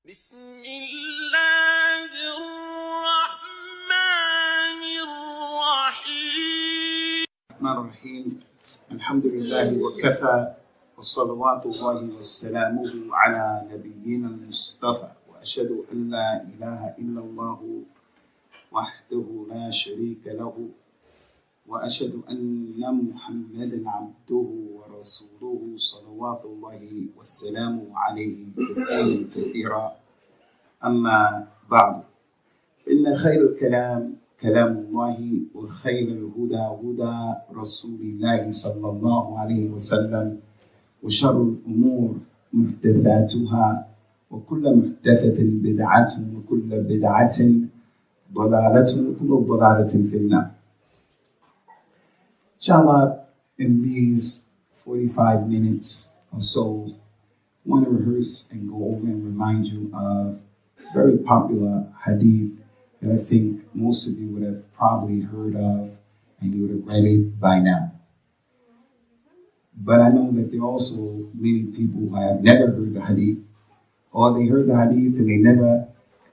بسم الله الرحمن الرحيم. الحمد لله وكفى وصلوات الله وسلامه على نبينا المصطفى وأشهد أن لا إله إلا الله وحده لا شريك له وأشهد أن محمدا عبده ورسوله صلوات الله والسلام عليه تسليما كثيرا. أما بعد، إن خير الكلام كلام الله وخير الهدى هدى رسول الله صلى الله عليه وسلم وشر الأمور محدثاتها وكل محدثة بدعة وكل بدعة ضلالة وكل ضلالة في النار. Inshallah, in these 45 minutes or so, I want to rehearse and go over and remind you of a very popular hadith that I think most of you would have probably heard of and you would have read it by now. But I know that there are also many people who have never heard the hadith, or they heard the hadith and they never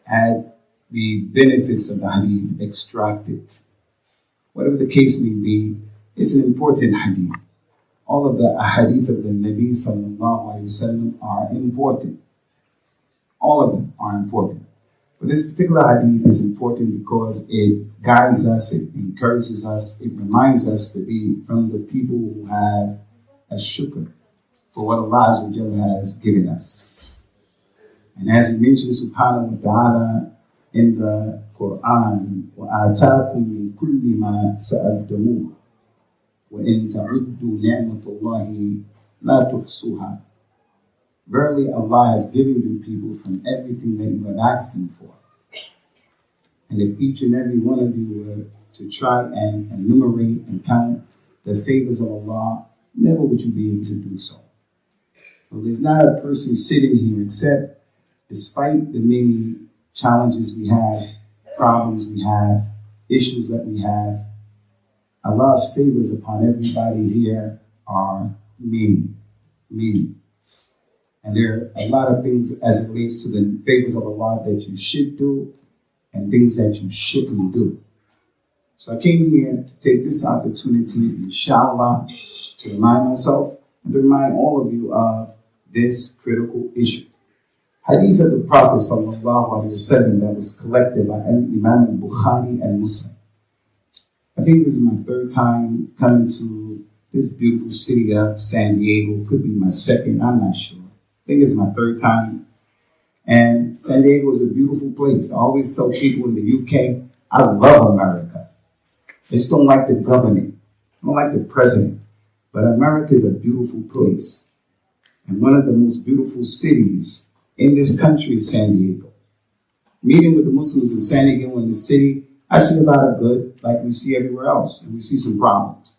had the benefits of the hadith extracted. Whatever the case may be, it's an important hadith. All of the hadith of the Nabi sallallahu alayhi wa sallam are important. All of them are important. But this particular hadith is important because it guides us, it encourages us, it reminds us to be from the people who have a shukr for what Allah has given us. And as He mentioned subhanahu wa ta'ala in the Quran, وَآتَاكُم مِّن كُلِّ مَا سَأَلْتُمُوهُ وَإِن تَعُدُّوا نِعْمَةَ اللَّهِ لَا تُحْصُوهَا. Verily, Allah has given you people from everything that you have asked Him for. And if each and every one of you were to try and enumerate and count the favors of Allah, never would you be able to do so. Well, there's not a person sitting here except, despite the many challenges we have, problems we have, issues that we have, Allah's favors upon everybody here are many, many. And there are a lot of things as it relates to the favors of Allah that you should do and things that you shouldn't do. So I came here to take this opportunity, inshallah, to remind myself and to remind all of you of this critical issue. Hadith of the Prophet sallallahu alaihi wasallam that was collected by Imam al-Bukhari and Muslim. I think this is my third time coming to this beautiful city of San Diego. Could be my second, I'm not sure. I think it's my third time. And San Diego is a beautiful place. I always tell people in the UK, I love America. I just don't like the government. I don't like the president. But America is a beautiful place. And one of the most beautiful cities in this country is San Diego. Meeting with the Muslims in San Diego in the city, I see a lot of good, like we see everywhere else, and we see some problems.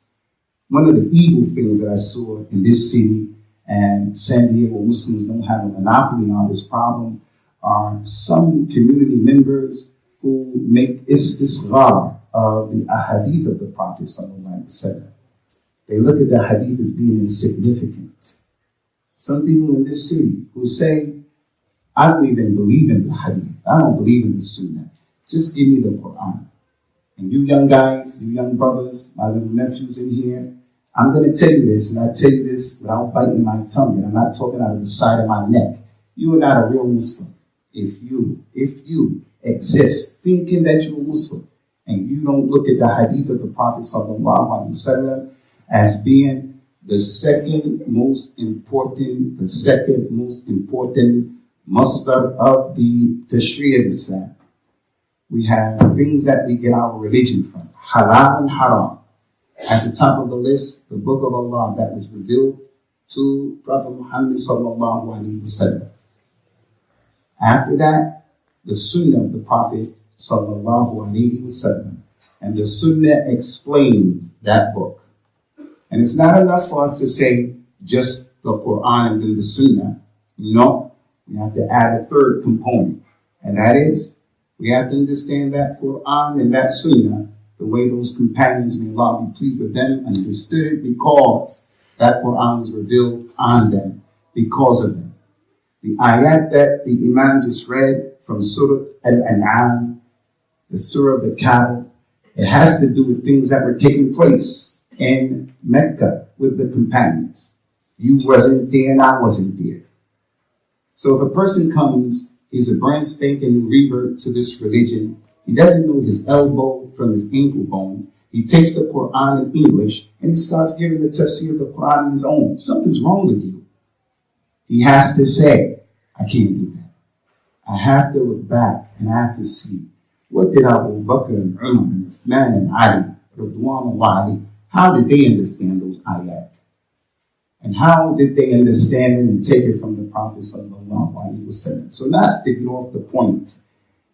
One of the evil things that I saw in this city, and San Diego Muslims don't have a monopoly on this problem, are some community members who make istisghar of the ahadith of the Prophet sallallahu alaihi wasallam. They look at the hadith as being insignificant. Some people in this city who say, I don't even believe in the hadith. I don't believe in the sunnah. Just give me the Quran. And you young guys, you young brothers, my little nephews in here, I'm going to tell you this, and I tell you this without biting my tongue, and I'm not talking out of the side of my neck. You are not a real Muslim. If you exist thinking that you're a Muslim, and you don't look at the hadith of the Prophet sallallahu alaihi wasallam as being the second most important masdar of the tashri' of Islam. We have things that we get our religion from, halal and haram. At the top of the list, the book of Allah that was revealed to Prophet Muhammad sallallahu alaihi wasallam. After that, the sunnah of the Prophet sallallahu alaihi wasallam, and the sunnah explained that book. And it's not enough for us to say just the Quran and then the sunnah. No, we have to add a third component, and that is we have to understand that Quran and that sunnah the way those companions, may Allah be pleased with them, understood it because that Quran was revealed on them, because of them. The ayat that the Imam just read from Surah Al-An'am, the Surah of the Cattle, it has to do with things that were taking place in Mecca with the companions. You wasn't there and I wasn't there. So if a person comes, he's a brand spanking new revert to this religion, he doesn't know his elbow from his ankle bone, he takes the Quran in English and he starts giving the tafsir of the Quran on his own. Something's wrong with you. He has to say, I can't do that. I have to look back and I have to see, what did Abu Bakr and Umar and Uthman and Ali, Radwan al-Wali, how did they understand those ayat? And how did they understand it and take it from the Prophet sallallahu alaihi wasallam? So not to get off the point,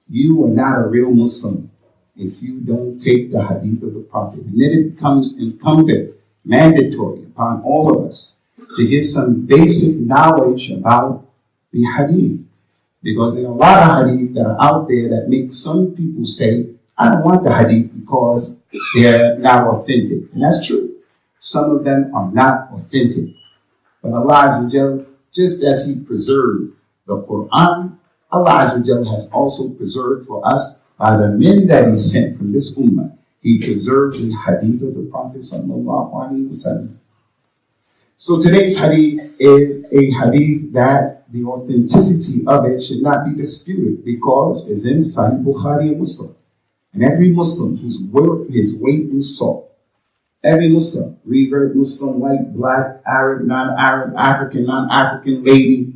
you are not a real Muslim if you don't take the hadith of the Prophet. And then it becomes incumbent, mandatory upon all of us to get some basic knowledge about the hadith. Because there are a lot of hadith that are out there that make some people say, I don't want the hadith because they're not authentic. And that's true. Some of them are not authentic. But Allah Azza wa Jalla, just as He preserved the Quran, Allah Azza wa Jalla has also preserved for us by the men that He sent from this ummah. He preserved the hadith of the Prophet sallallahu alaihi wasallam. So today's hadith is a hadith that the authenticity of it should not be disputed because it's in Sahih Bukhari and Muslim. And every Muslim who's worth his weight in salt, every Muslim, revert Muslim, white, black, Arab, non-Arab, African, non-African, lady,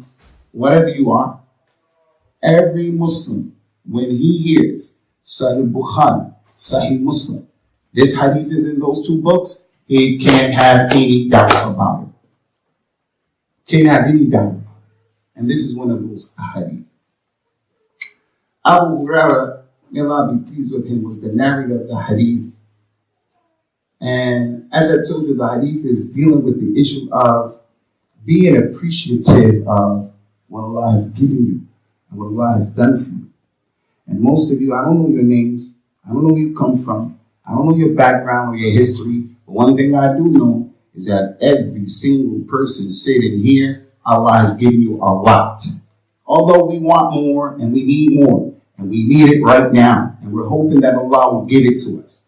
whatever you are, every Muslim, when he hears Sahih Bukhari, Sahih Muslim, this hadith is in those two books, he can't have any doubt about it. Can't have any doubt about it. And this is one of those hadith. Abu Hurairah, may Allah be pleased with him, was the narrator of the hadith. And as I told you, the hadith is dealing with the issue of being appreciative of what Allah has given you and what Allah has done for you. And most of you, I don't know your names, I don't know where you come from, I don't know your background or your history, but one thing I do know is that every single person sitting here, Allah has given you a lot. Although we want more and we need more, and we need it right now, and we're hoping that Allah will give it to us.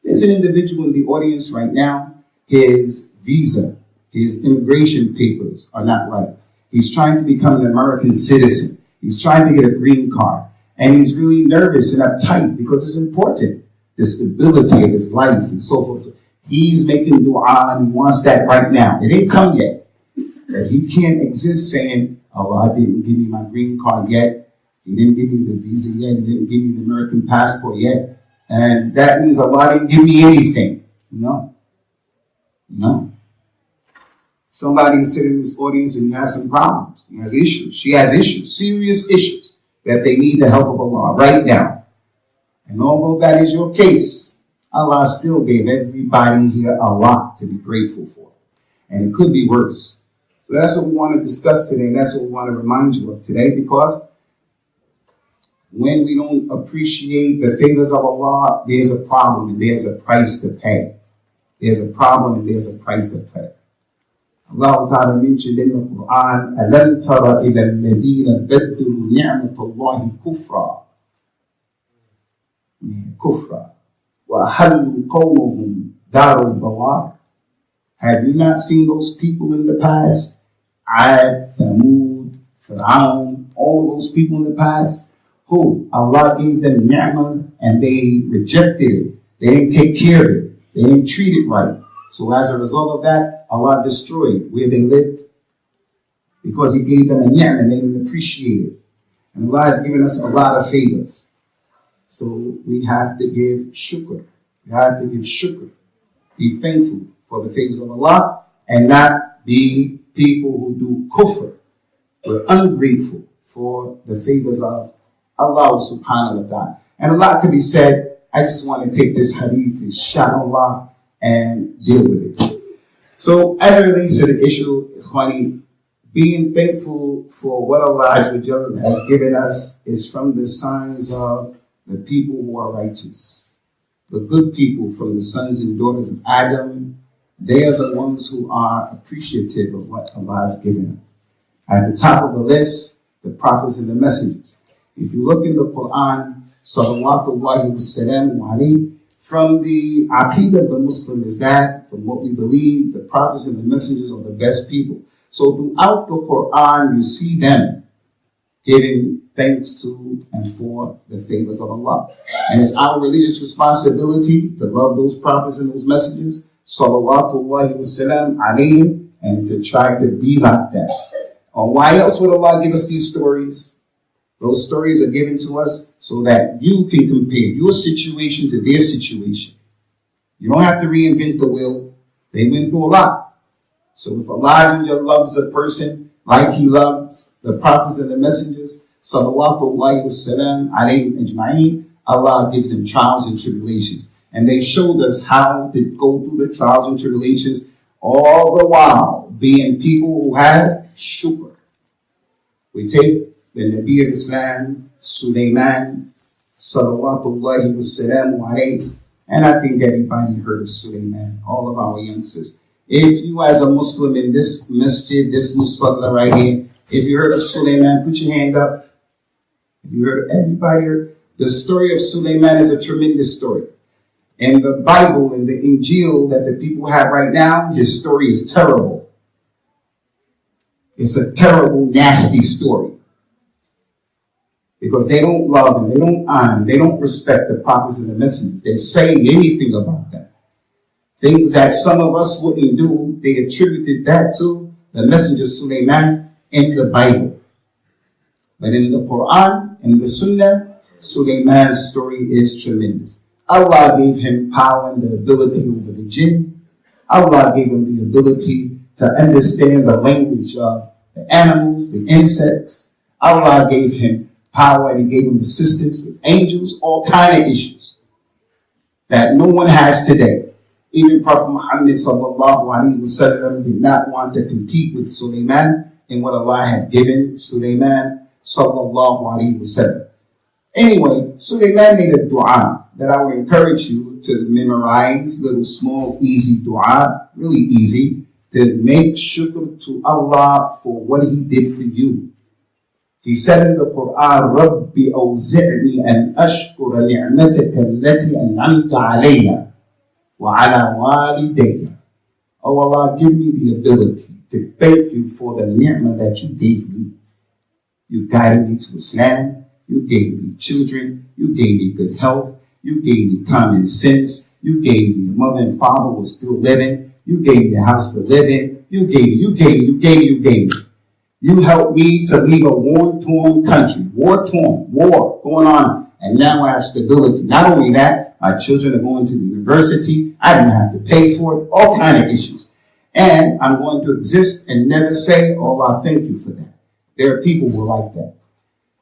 There's an individual in the audience right now, his visa, his immigration papers are not right. He's trying to become an American citizen. He's trying to get a green card. And he's really nervous and uptight because it's important, the stability of his life and so forth. So he's making dua and he wants that right now. It ain't come yet. But he can't exist saying, Allah didn't give me my green card yet. He didn't give me the visa yet. He didn't give me the American passport yet. And that means Allah didn't give me anything. No. Somebody is sitting in this audience and he has some problems. He has issues. She has issues, serious issues, that they need the help of Allah right now. And although that is your case, Allah still gave everybody here a lot to be grateful for. And it could be worse. So that's what we want to discuss today, and that's what we want to remind you of today, because when we don't appreciate the favors of Allah, there's a problem and there's a price to pay. There's a problem and there's a price to pay. Allah Ta'ala mentioned in the Quran, أَلَمْ تَرَ إِلَى الَّذِينَ بَدُّلُوا نِعْمَةَ اللَّهِ كُفْرًا وَأَحَلُّوا قَوْمَهُمْ دَارَ الْبَوَارِ. Have you not seen those people in the past? Ad, Thamud, Fir'aun, all of those people in the past who Allah gave them ni'mah and they rejected it. They didn't take care of it. They didn't treat it right. So as a result of that, Allah destroyed where they lived because He gave them a ni'mah and they didn't appreciate it. And Allah has given us a lot of favors. So we have to give shukr. We have to give shukr. Be thankful for the favors of Allah and not be people who do kufr. We're ungrateful for the favors of Allah subhanahu wa ta'ala. And a lot could be said. I just want to take this hadith, inshallah, and deal with it. So as it relates to the issue, Ikhwani, being thankful for what Allah has given us is from the signs of the people who are righteous. The good people from the sons and daughters of Adam, they are the ones who are appreciative of what Allah has given them. At the top of the list, the prophets and the messengers. If you look in the Quran, salawatullahi wassalamu alayhi, from the aqidah of the Muslim is that, from what we believe, the prophets and the messengers are the best people. So throughout the Quran, you see them giving thanks to and for the favors of Allah. And it's our religious responsibility to love those prophets and those messengers, salawatullahi wassalam alayhim, and to try to be like that. Why else would Allah give us these stories? Those stories are given to us so that you can compare your situation to their situation. You don't have to reinvent the wheel. They went through a lot. So if Allah loves a person like He loves the prophets and the messengers, salawatullahi wassalam alayhim ajma'een, Allah gives them trials and tribulations. And they showed us how to go through the trials and tribulations, all the while being people who have shukr. We take the Nabi of Islam, Sulaiman, salawatullahi wassalamu alayhi. And I think everybody heard of Sulaiman, all of our youngsters. If you as a Muslim in this masjid, this musalla right here, if you heard of Sulaiman, put your hand up. If you heard of everybody heard, the story of Sulaiman is a tremendous story. In the Bible, in the Injil that the people have right now, his story is terrible. It's a terrible, nasty story. Because they don't love him, they don't honor him, they don't respect the prophets and the messengers. They say anything about them. Things that some of us wouldn't do, they attributed that to the messenger Sulaiman in the Bible. But in the Quran, in the Sunnah, Sulaiman's story is tremendous. Allah gave him power and the ability over the jinn. Allah gave him the ability to understand the language of the animals, the insects. Allah gave him power and He gave him assistance with angels, all kind of issues that no one has today. Even Prophet Muhammad sallallahu alaihi wasallam did not want to compete with Sulaiman in what Allah had given Sulaiman sallallahu alaihi wasallam. Anyway, Sulaiman made a dua that I would encourage you to memorize, little small easy dua, really easy, to make shukr to Allah for what He did for you. He said in the Quran, Rabbi awzi'ni an ashkura ni'mataka allati an'amta alayya wa ala walidayya. Oh Allah, give me the ability to thank you for the ni'mah that you gave me. You guided me to Islam. You gave me children. You gave me good health. You gave me common sense. You gave me a mother and father who was still living. You gave me a house to live in. You gave me. You helped me to leave a war-torn country. War going on. And now I have stability. Not only that, my children are going to the university. I didn't have to pay for it. All kind of issues. And I'm going to exist and never say, oh, Allah, thank you for that. There are people who are like that.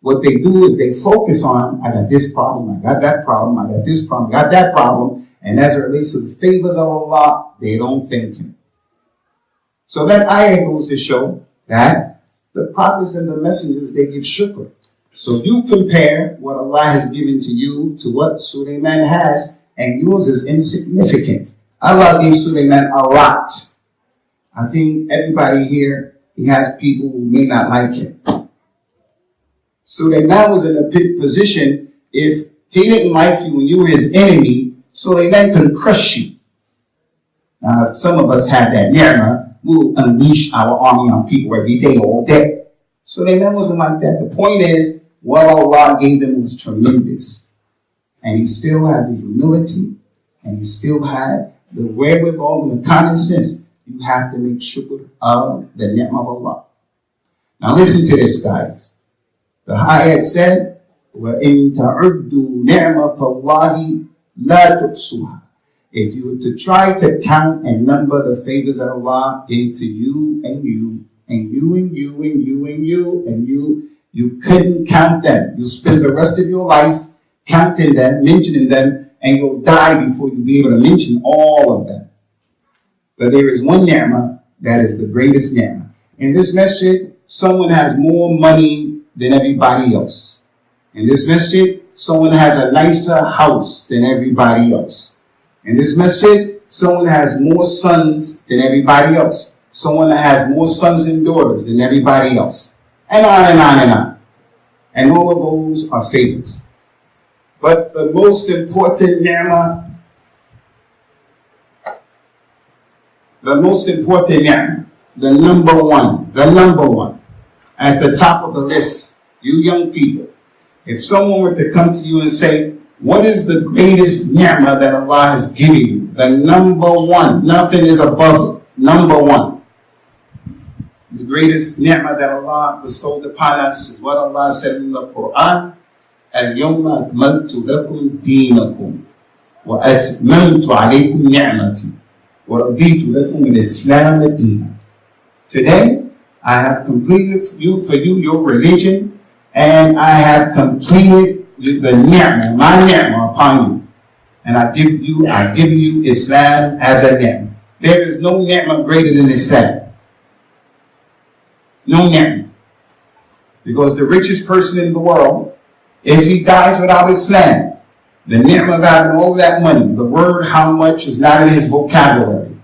What they do is they focus on, I got this problem, I got that problem, I got this problem, I got that problem. And as it relates to the favors of Allah, they don't thank Him. So that ayah goes to show that the prophets and the messengers, they give shukr. So you compare what Allah has given to you to what Sulaiman has, and yours is insignificant. Allah gave Sulaiman a lot. I think everybody here, he has people who may not like him. Sulaiman was in a position, if he didn't like you when you were his enemy, Sulaiman could crush you. Now, if some of us had that ni'mah, we'll unleash our army on people every day, all day. Sulaiman wasn't like that. The point is, what Allah gave him was tremendous. And he still had the humility, and he still had the wherewithal and the common sense. You have to make shukr of the ni'mah of Allah. Now listen to this, guys. The ayat said, وَإِن تَعُدُّوا نِعْمَةَ اللَّهِ لَا تُحْصُوهَا. If you were to try to count and number the favors that Allah gave to you and you, and you and you and you and you and you couldn't count them. You'll spend the rest of your life counting them, mentioning them, and you'll die before you'll be able to mention all of them. But there is one ni'mah that is the greatest ni'mah. In this masjid, someone has more money than everybody else. In this masjid, someone has a nicer house than everybody else. In this masjid, someone has more sons than everybody else. someone that has more sons and daughters than everybody else, and on and on and on. And all of those are favors. But the most important ni'mah, the number one, at the top of the list, you young people, if someone were to come to you and say, what is the greatest ni'mah that Allah has given you? The number one, nothing is above it, number one. The greatest ni'mah that Allah bestowed upon us is what Allah said in the Quran, اليوم أكملت لكم دينكم وأتممت عليكم نعمتي وَرَضِيتُ لَكُمْ الْإِسْلَامَ دِينًا. Today, I have completed for you your religion, and I have completed the ni'mah, my ni'mah upon you. And I've given you Islam as a ni'mah. There is no ni'mah greater than Islam. No ni'mah. Because the richest person in the world, if he dies without Islam, the ni'mah of having all that money, the word how much is not in his vocabulary.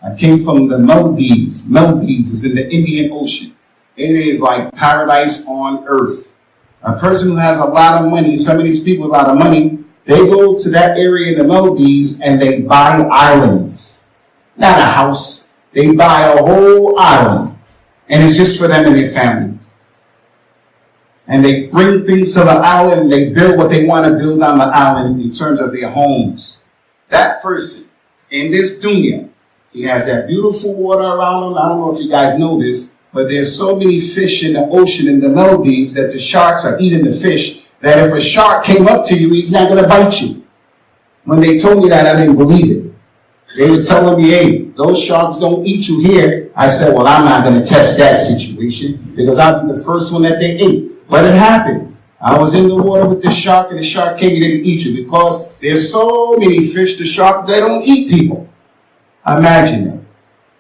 I came from the Maldives. Maldives is in the Indian Ocean. It is like paradise on earth. A person who has a lot of money, some of these people with a lot of money, they go to that area in the Maldives and they buy islands. Not a house. They buy a whole island. And it's just for them and their family. And they bring things to the island and they build what they want to build on the island in terms of their homes. That person in this dunya, he has that beautiful water around him. I don't know if you guys know this, but there's so many fish in the ocean in the Maldives that the sharks are eating the fish, that if a shark came up to you, he's not going to bite you. When they told me that, I didn't believe it. They were telling me, hey, those sharks don't eat you here. I said, well, I'm not going to test that situation because I'll be the first one that they ate. But it happened. I was in the water with the shark, and the shark came and didn't eat you because there's so many fish, the shark, they don't eat people. Imagine that.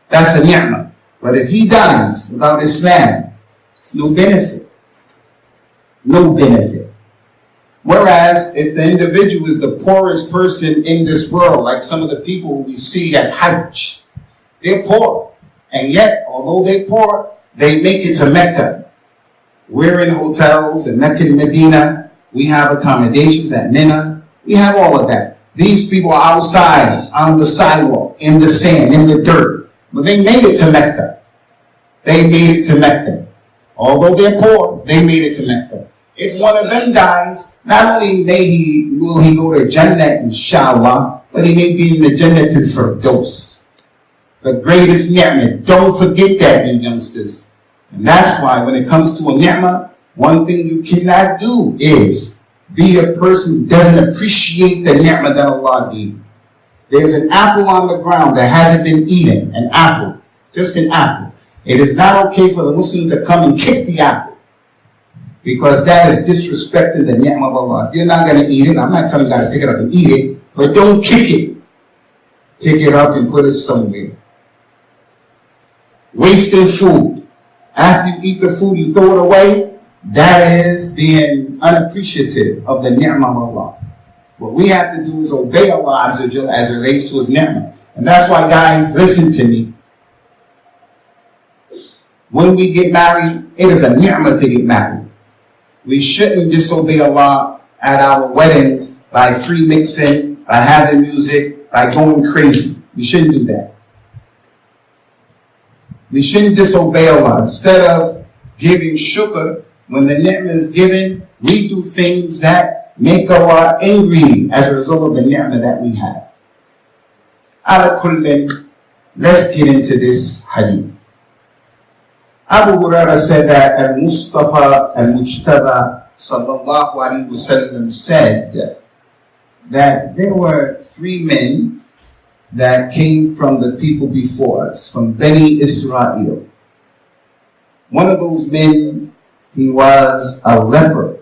That's a ni'mah. But if he dies without Islam, it's no benefit. No benefit. Whereas, if the individual is the poorest person in this world, like some of the people we see at Hajj, they're poor. And yet, although they're poor, they make it to Mecca. We're in hotels in Mecca and Medina. We have accommodations at Mina. We have all of that. These people are outside, on the sidewalk, in the sand, in the dirt. But they made it to Mecca. They made it to Mecca. Although they're poor, they made it to Mecca. If one of them dies, not only will he go to Jannah, inshallah, but he may be in the Jannah al-Firdaus. The greatest ni'mah. Don't forget that, you youngsters. And that's why when it comes to a ni'mah, one thing you cannot do is be a person who doesn't appreciate the ni'mah that Allah gave you. There's an apple on the ground that hasn't been eaten, an apple, just an apple. It is not okay for the Muslim to come and kick the apple because that is disrespecting the ni'mah of Allah. If you're not going to eat it, I'm not telling you got to pick it up and eat it, but don't kick it. Pick it up and put it somewhere. Wasting food. After you eat the food, you throw it away. That is being unappreciative of the ni'mah of Allah. What we have to do is obey Allah as it relates to His ni'mah. And that's why, guys, listen to me. When we get married, it is a ni'mah to get married. We shouldn't disobey Allah at our weddings by free mixing, by having music, by going crazy. We shouldn't do that. We shouldn't disobey Allah. Instead of giving shukr, when the ni'mah is given, we do things that make Allah angry as a result of the ni'mah that we have. Ala kullin, let's get into this hadith. Abu Hurairah said that Al-Mustafa Al-Mujtaba sallallahu alayhi wa sallam said that there were 3 men that came from the people before us, from Bani Israel. One of those men, he was a leper.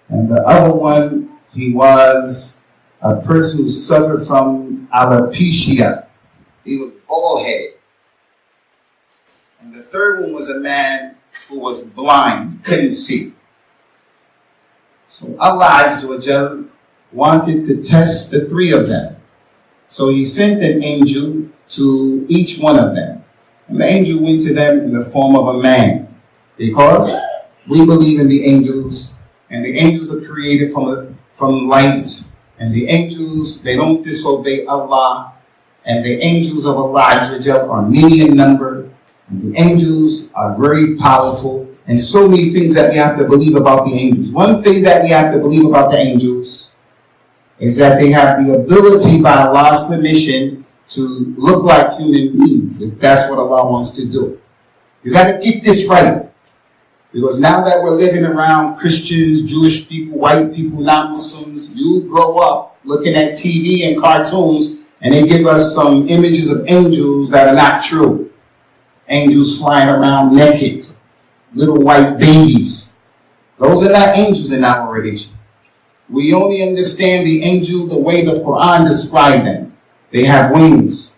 And the other one, he was a person who suffered from alopecia. He was bald-headed. And the third one was a man who was blind, couldn't see. So Allah Azza wa Jal wanted to test the 3 of them. So He sent an angel to each one of them. And the angel went to them in the form of a man, because we believe in the angels, and the angels are created from light, and the angels, they don't disobey Allah, and the angels of Allah Azza wa Jal are many in number, and the angels are very powerful, and so many things that we have to believe about the angels. One thing that we have to believe about the angels is that they have the ability, by Allah's permission, to look like human beings, if that's what Allah wants to do. You got to get this right. Because now that we're living around Christians, Jewish people, white people, non-Muslims, you grow up looking at TV and cartoons, and they give us some images of angels that are not true. Angels flying around naked, little white babies. Those are not angels in our religion. We only understand the angel the way the Quran described them. They have wings.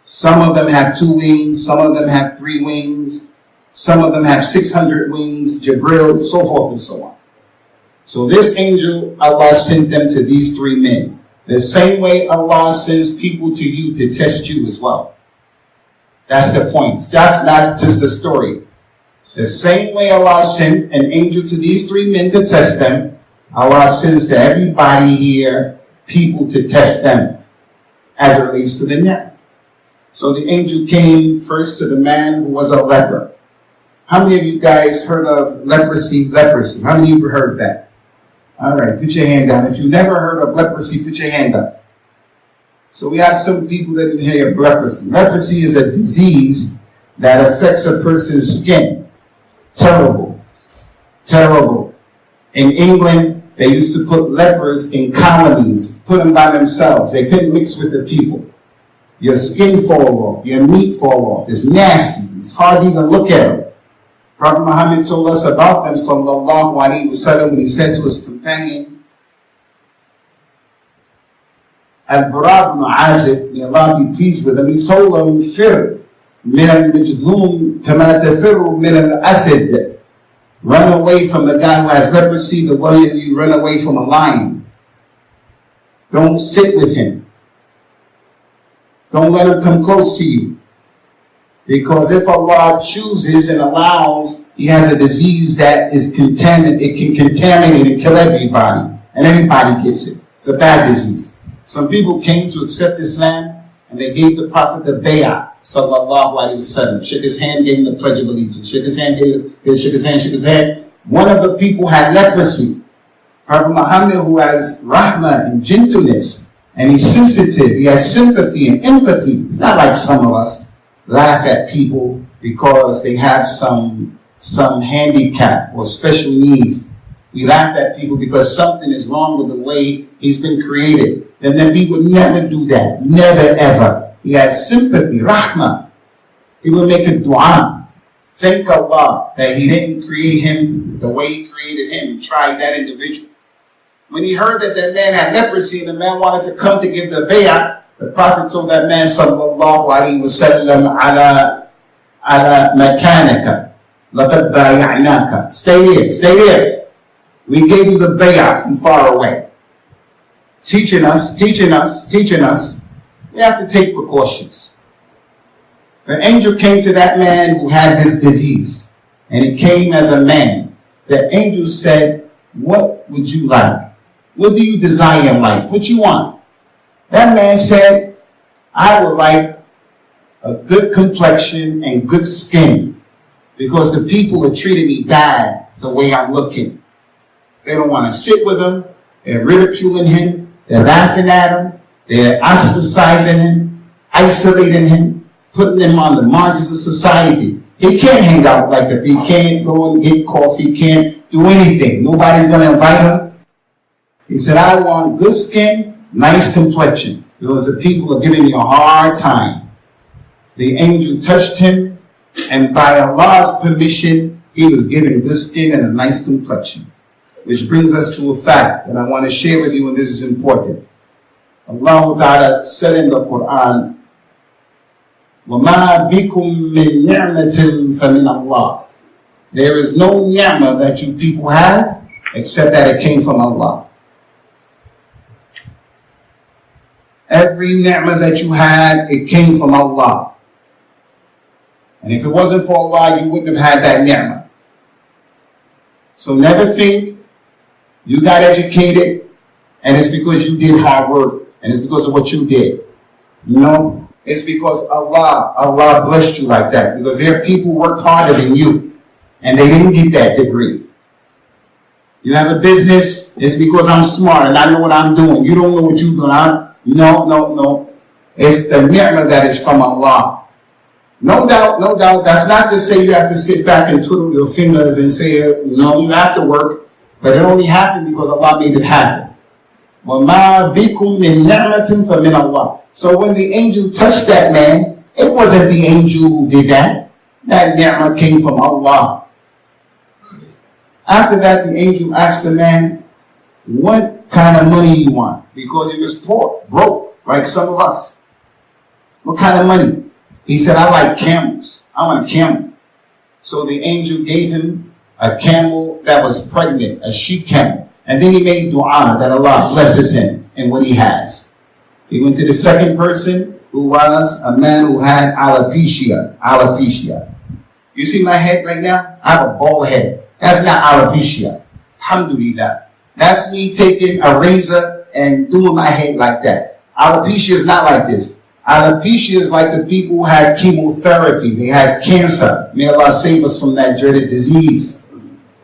Some of them have 2 wings, some of them have 3 wings. Some of them have 600 wings, Jibril, so forth and so on. So this angel, Allah sent them to these 3 men. The same way Allah sends people to you to test you as well. That's the point. That's not just the story. The same way Allah sent an angel to these 3 men to test them, Allah sends to everybody here people to test them as it relates to the ni'mah. So the angel came first to the man who was a leper. How many of you guys heard of leprosy? Leprosy. How many of you heard that? All right, put your hand down. If you never heard of leprosy, put your hand up. So we have some people that didn't hear of leprosy. Leprosy is a disease that affects a person's skin. Terrible. Terrible. In England, they used to put lepers in colonies, put them by themselves. They couldn't mix with the people. Your skin fall off, your meat fall off. It's nasty. It's hard to even look at them. Prophet Muhammad told us about them, sallallahu alaihi wasallam, when he said to his companion, Al-Bara ibn Azib, may Allah be pleased with him, he told him, Fir min al-majdhum kama tafirru min al-asad. Run away from the guy who has leprosy the way you run away from a lion. Don't sit with him. Don't let him come close to you. Because if Allah chooses and allows, He has a disease that is contaminated, it can contaminate and kill everybody. And everybody gets it. It's a bad disease. Some people came to accept Islam and they gave the Prophet the bay'ah, sallallahu alaihi wasallam. Shook his hand, gave him the Pledge of Allegiance. Shook his hand, shook his hand. One of the people had leprosy. Prophet Muhammad, who has rahmah and gentleness, and he's sensitive, he has sympathy and empathy. It's not like some of us laugh at people because they have some handicap or special needs. We laugh at people because something is wrong with the way he's been created. And then we would never do that. Never ever. He has sympathy, rahmah. He would make a dua. Thank Allah that He didn't create him the way He created him. He tried that individual. When he heard that that man had leprosy and the man wanted to come to give the bay'ah, the Prophet told that man, sallallahu alaihi wasallam, ala makanika, laqad bay'anaka. Stay here, stay here. We gave you the bay'ah from far away. Teaching us. We have to take precautions. The angel came to that man who had this disease, and he came as a man. The angel said, what would you like? What do you desire in life? What you want? That man said, I would like a good complexion and good skin, because the people are treating me bad the way I'm looking. They don't want to sit with him. They're ridiculing him. They're laughing at him. They're ostracizing him, isolating him, putting him on the margins of society. He can't hang out like that. He can't go and get coffee. He can't do anything. Nobody's going to invite him. He said, I want good skin, nice complexion, because the people are giving me a hard time. The angel touched him, and by Allah's permission, he was given good skin and a nice complexion. Which brings us to a fact that I want to share with you, and this is important. Allah Ta'ala said in the Quran, وَمَا بِكُم مِّن نِعْمَةٍ فَمِنَ اللَّهِ. There is no ni'mah that you people have except that it came from Allah. Every ni'mah that you had, it came from Allah. And if it wasn't for Allah, you wouldn't have had that ni'mah. So never think you got educated and it's because you did hard work and it's because of what you did. No, it's because Allah blessed you like that. Because there are people who worked harder than you and they didn't get that degree. You have a business, it's because I'm smart and I know what I'm doing. You don't know what you're doing. No. It's the ni'mah that is from Allah. No doubt. That's not to say you have to sit back and twiddle your fingers and say, no, you have to work. But it only happened because Allah made it happen. وَمَا بِكُم مِّن نِعْمَةٍ فَمِنَ اللَّهِ. So when the angel touched that man, it wasn't the angel who did that. That ni'mah came from Allah. After that, the angel asked the man, what kind of money you want? Because he was poor, broke, like some of us. What kind of money? He said, I like camels. I want a camel. So the angel gave him a camel that was pregnant, a sheep camel. And then he made dua that Allah blesses him in what he has. He went to the second person, who was a man who had alopecia. Alopecia. You see my head right now? I have a bald head. That's not alopecia. Alhamdulillah. That's me taking a razor and doing my head like that. Alopecia is not like this. Alopecia is like the people who had chemotherapy. They had cancer. May Allah save us from that dreaded disease.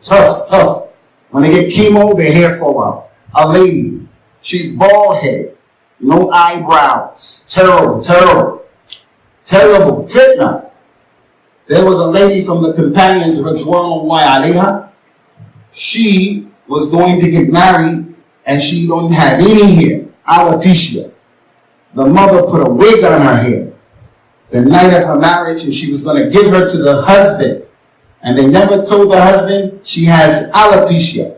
Tough. When they get chemo, their hair fall out. A lady, she's bald-headed, no eyebrows. Terrible. Fitna. There was a lady from the companions, Ridwanullahi alayha. She was going to get married, and she don't have any hair. Alopecia. The mother put a wig on her hair the night of her marriage, and she was going to give her to the husband. And they never told the husband she has alopecia.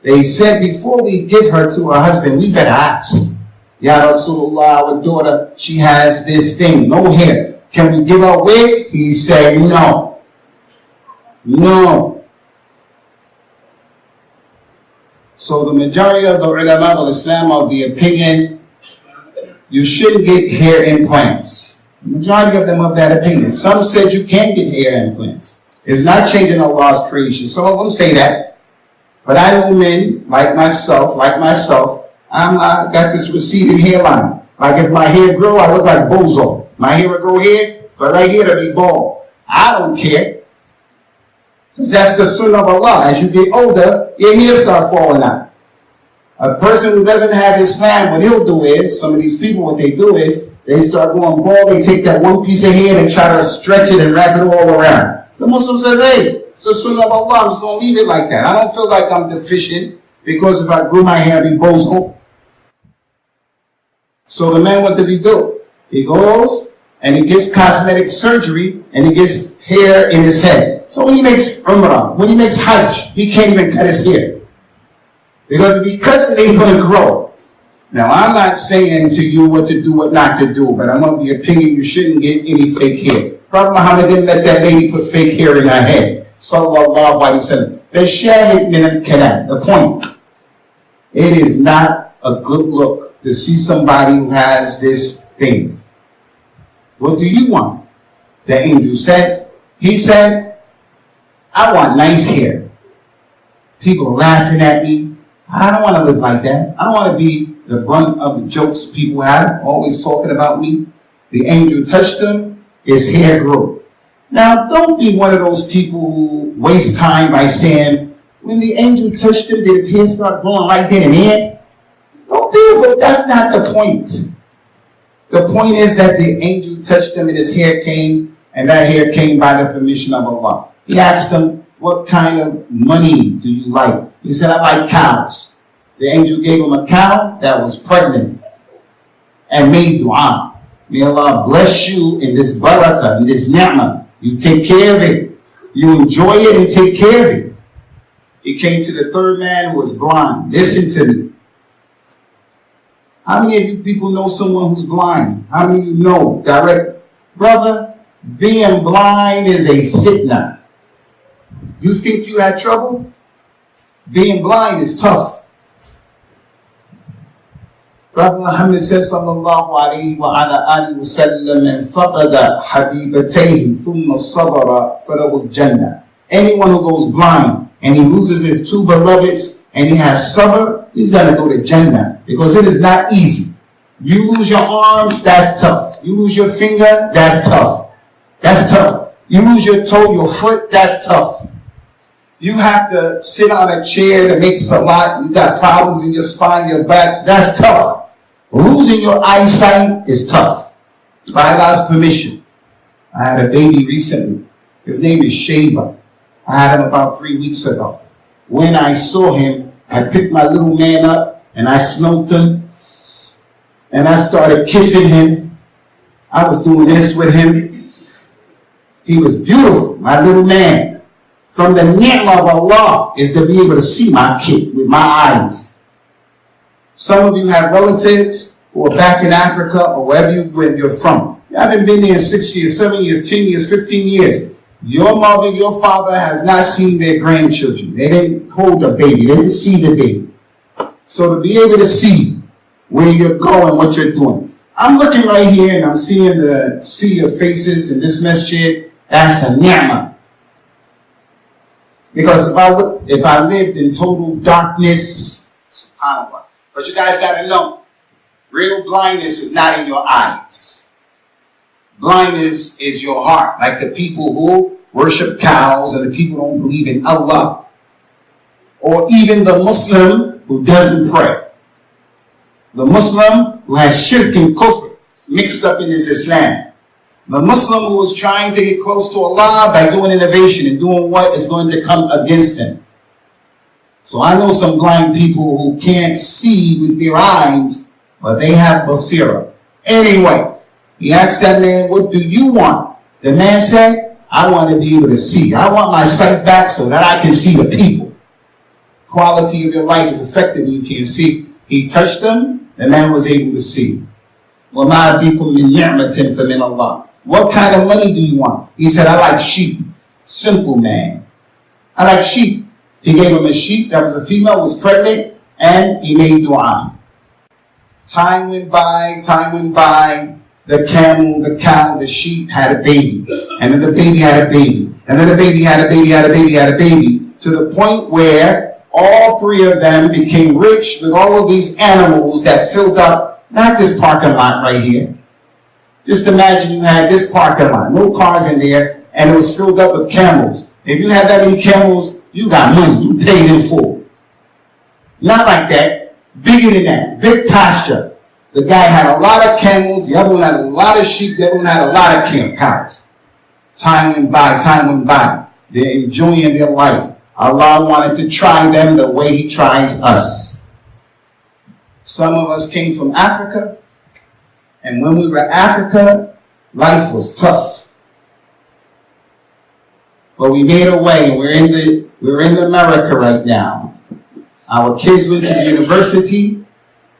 They said, before we give her to her husband, we better ask. Ya Rasulullah, our daughter, she has this thing, no hair. Can we give her a wig? He said, no. So the majority of the ulama of Islam are of the opinion you shouldn't get hair implants. The majority of them of that opinion. Some said you can get hair implants. It's not changing Allah's creation. Some of them say that. But I know men like myself, I'm got this receding hairline. Like if my hair grow, I look like Bozo. My hair will grow here, but right here it'll be bald. I don't care. Because that's the sunnah of Allah. As you get older, your hair start falling out. A person who doesn't have Islam, what he'll do is, some of these people, what they do is, they start going bald, they take that one piece of hair and try to stretch it and wrap it all around. The Muslim says, hey, it's the sunnah of Allah, I'm just going to leave it like that. I don't feel like I'm deficient, because if I grew my hair, I'd be bozo. So the man, what does he do? He goes and he gets cosmetic surgery and he gets hair in his head. So when he makes Umrah, when he makes Hajj, he can't even cut his hair. Because if he cuts it, it ain't going to grow. Now, I'm not saying to you what to do, what not to do, but I'm of the opinion you shouldn't get any fake hair. Prophet Muhammad didn't let that lady put fake hair in her head. Sallallahu alayhi wa sallam. The shahid min al-kalam, the point. It is not a good look to see somebody who has this thing. What do you want? The angel said, he said, I want nice hair. People are laughing at me. I don't want to live like that. I don't want to be the brunt of the jokes people have, always talking about me. The angel touched him, his hair grew. Now, don't be one of those people who waste time by saying, when the angel touched him, did his hair start growing right then and there? Don't be, that's not the point. The point is that the angel touched him and his hair came, and that hair came by the permission of Allah. He asked him, what kind of money do you like? He said, I like cows. The angel gave him a cow that was pregnant and made dua. May Allah bless you in this barakah, in this ni'mah. You take care of it. You enjoy it and take care of it. He came to the third man who was blind. Listen to me. How many of you people know someone who's blind? How many of you know direct? Brother, being blind is a fitna. You think you had trouble? Being blind is tough. Prophet Muhammad says, sallallahu alayhi wa ala alihi wa sallam, and faqada habibatayhi thumma sabara falahu jannah. Anyone who goes blind and he loses his two beloveds and he has sabr, he's going to go to Jannah, because it is not easy. You lose your arm, that's tough. You lose your finger, that's tough. That's tough. You lose your toe, your foot, that's tough. You have to sit on a chair to make salat. You got problems in your spine, your back, that's tough. Losing your eyesight is tough. By Allah's permission. I had a baby recently. His name is Sheikh. I had him about 3 weeks ago. When I saw him, I picked my little man up and I smoked him and I started kissing him. I was doing this with him. He was beautiful, my little man. From the ni'mah of Allah is to be able to see my kid with my eyes. Some of you have relatives who are back in Africa or wherever you're from. You haven't been there 6 years, 7 years, 10 years, 15 years. Your mother, your father has not seen their grandchildren. They didn't hold the baby. They didn't see the baby. So to be able to see where you're going, what you're doing. I'm looking right here and I'm seeing the sea of faces in this masjid. That's a ni'mah. Because if I lived in total darkness, subhanAllah. But you guys got to know, real blindness is not in your eyes. Blindness is your heart, like the people who worship cows and the people who don't believe in Allah. Or even the Muslim who doesn't pray. The Muslim who has shirk and kufr mixed up in his Islam. The Muslim who is trying to get close to Allah by doing innovation and doing what is going to come against him. So I know some blind people who can't see with their eyes, but they have basira. Anyway, he asked that man, what do you want? The man said, I want to be able to see. I want my sight back so that I can see the people. Quality of your life is affected when you can't see. He touched them, the man was able to see. وَمَا بِكُم مِّن نِعْمَةٍ فَمِنَ اللَّهِ. What kind of money do you want? He said, I like sheep. Simple man. I like sheep. He gave him a sheep that was a female, was pregnant, and he made dua. Time went by. The camel, the cow, the sheep had a baby. And then the baby had a baby. And then the baby had a baby, had a baby, had a baby. To the point where all three of them became rich with all of these animals that filled up, not this parking lot right here. Just imagine you had this parking lot, no cars in there, and it was filled up with camels. If you had that many camels, you got money, you paid in full. Not like that, bigger than that, big pasture. The guy had a lot of camels, the other one had a lot of sheep, the other one had a lot of cows. Time went by. They're enjoying their life. Allah wanted to try them the way He tries us. Some of us came from Africa, and when we were in Africa, life was tough. But we made a way, and we're in America right now. Our kids went to the university.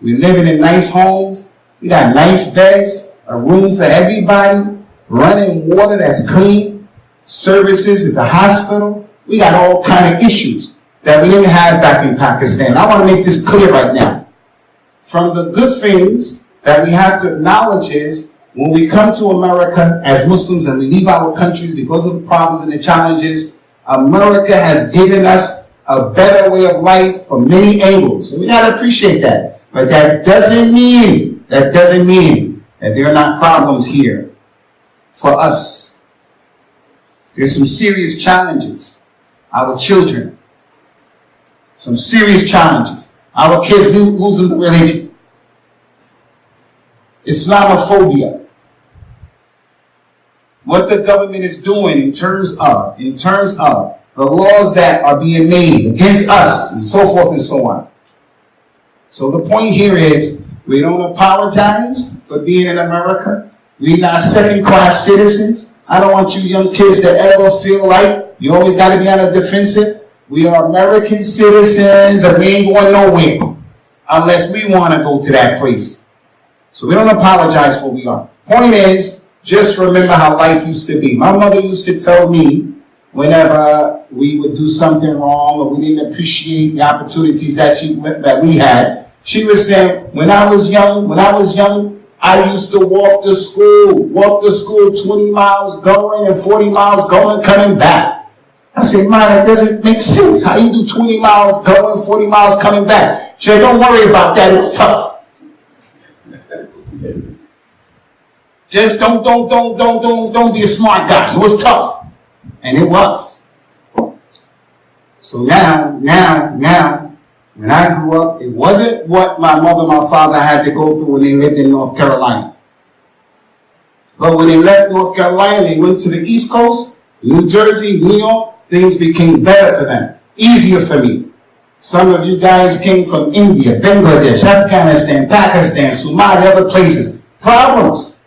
We're living in nice homes. We got nice beds, a room for everybody, running water that's clean, services at the hospital. We got all kind of issues that we didn't have back in Pakistan. I want to make this clear right now. From the good things that we have to acknowledge is when we come to America as Muslims and we leave our countries because of the problems and the challenges, America has given us a better way of life from many angles. And we got to appreciate that. But that doesn't mean that there are not problems here for us. There's some serious challenges. Our children. Some serious challenges. Our kids losing the religion. Islamophobia. What the government is doing in terms of the laws that are being made against us and so forth and so on. So the point here is, we don't apologize for being in America. We're not second-class citizens. I don't want you young kids to ever feel like you always got to be on the defensive. We are American citizens and we ain't going nowhere unless we want to go to that place. So we don't apologize for what we are. Point is, just remember how life used to be. My mother used to tell me whenever we would do something wrong or we didn't appreciate the opportunities that we had, She was saying, when I was young, I used to walk to school 20 miles going and 40 miles going, coming back. I said, man, that doesn't make sense. How you do 20 miles going, 40 miles coming back? She said, don't worry about that, it's tough. Just don't be a smart guy. It was tough. And it was. So now, when I grew up, it wasn't what my mother and my father had to go through when they lived in North Carolina. But when they left North Carolina, they went to the East Coast, New Jersey, New York, things became better for them, easier for me. Some of you guys came from India, Bangladesh, Afghanistan, Pakistan, Somalia, other places. Problems.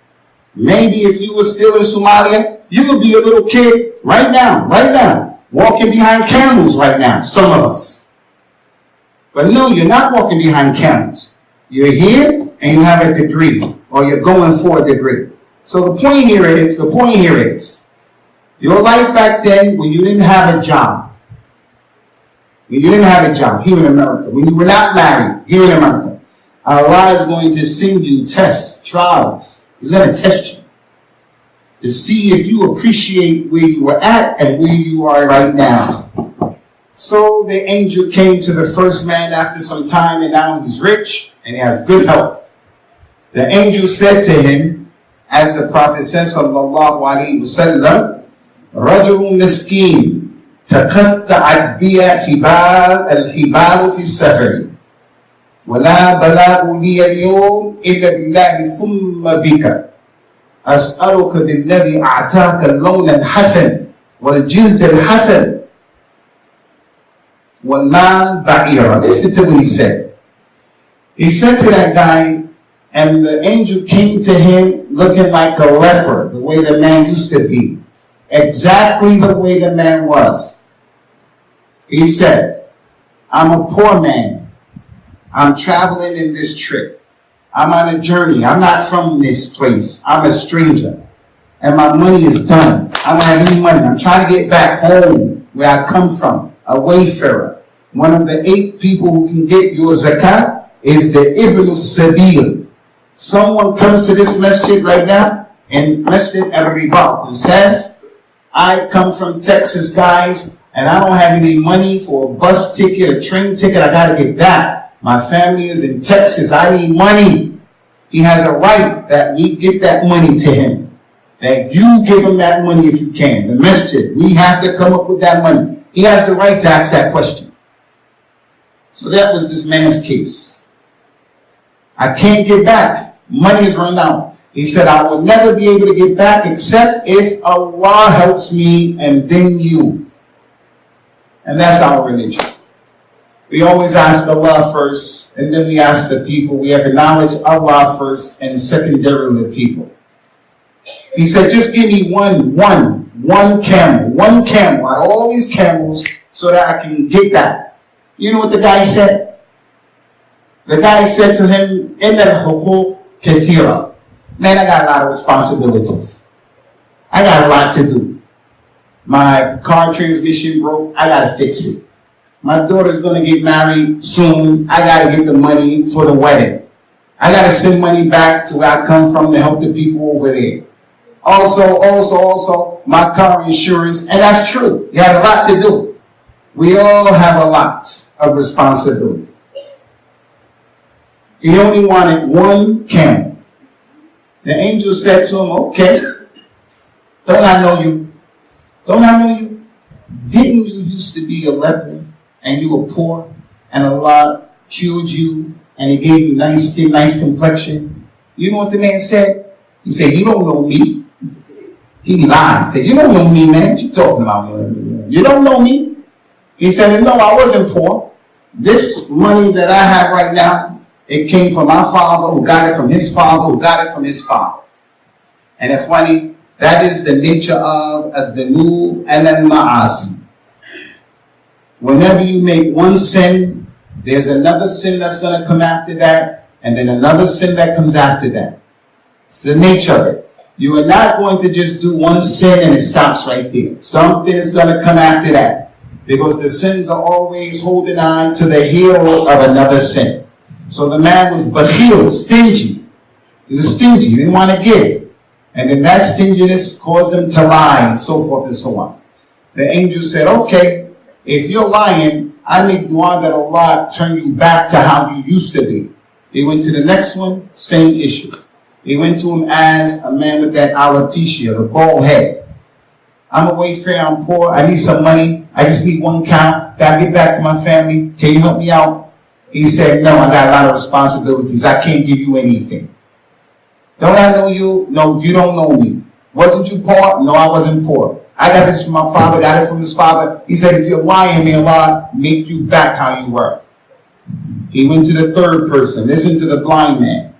Maybe if you were still in Somalia, you would be a little kid right now, walking behind camels right now, some of us. But no, you're not walking behind camels. You're here and you have a degree, or you're going for a degree. So the point here is, your life back then when you didn't have a job, here in America, when you were not married here in America, Allah is going to send you tests, trials. He's going to test you to see if you appreciate where you were at and where you are right now. So the angel came to the first man after some time, and now he's rich and he has good health. The angel said to him, as the Prophet says, sallallahu alaihi wasallam, رجل مسكين تقطعت بي الحبال في السفر ولا بلاغ لي اليوم إلا بالله ثم بك أسألك بالذي أعطاك اللون الحسن والجلد الحسن والمال بعيرا. Listen to what he said. He said to that guy, and the angel came to him looking like a leper, the way the man used to be. Exactly the way the man was. He said, I'm a poor man. I'm traveling in this trip. I'm on a journey. I'm not from this place. I'm a stranger. And my money is done. I don't have any money. I'm trying to get back home where I come from. A wayfarer. One of the 8 people who can get your zakat is the Ibn Sabil. Someone comes to this masjid right now, in Masjid Al-Rribat, and says, I come from Texas, guys, and I don't have any money for a bus ticket, a train ticket. I got to get back. My family is in Texas. I need money. He has a right that we get that money to him. That you give him that money if you can. The masjid, we have to come up with that money. He has the right to ask that question. So that was this man's case. I can't get back. Money is run out. He said, I will never be able to get back except if Allah helps me and then you. And that's our religion. We always ask Allah first, and then we ask the people. We have acknowledged Allah first, and secondarily the people. He said, just give me one camel out of all these camels so that I can get back. You know what the guy said? The guy said to him, Inna al-huquq kathira. Man, I got a lot of responsibilities. I got a lot to do. My car transmission broke. I got to fix it. My daughter's going to get married soon. I got to get the money for the wedding. I got to send money back to where I come from to help the people over there. Also, my car insurance. And that's true. You have a lot to do. We all have a lot of responsibility. He only wanted one camel. The angel said to him, okay, don't I know you? Don't I know you? Didn't you used to be a leper and you were poor and Allah cured you and He gave you nice skin, nice complexion? You know what the man said? He said, you don't know me. He lied. He said, you don't know me, man. What you talking about? You don't know me. He said, no, I wasn't poor. This money that I have right now, it came from my father, who got it from his father, who got it from his father. And Ikhwani, that is the nature of ad-dhunub and al-ma'asi. Whenever you make one sin, there's another sin that's going to come after that, and then another sin that comes after that. It's the nature of it. You are not going to just do one sin and it stops right there. Something is going to come after that. Because the sins are always holding on to the heel of another sin. So the man was bakhil, stingy. He was stingy, he didn't want to give. And then that stinginess caused him to lie, and so forth and so on. The angel said, okay, if you're lying, I make dua that Allah turn you back to how you used to be. He went to the next one, same issue. He went to him as a man with that alopecia, the bald head. I'm a wayfarer, I'm poor, I need some money, I just need one cow, gotta get back to my family, can you help me out? He said, no, I got a lot of responsibilities, I can't give you anything. Don't I know you? No, you don't know me. Wasn't you poor? No, I wasn't poor. I got this from my father, got it from his father. He said, if you're lying, may Allah make you back how you were. He went to the third person, listened to the blind man.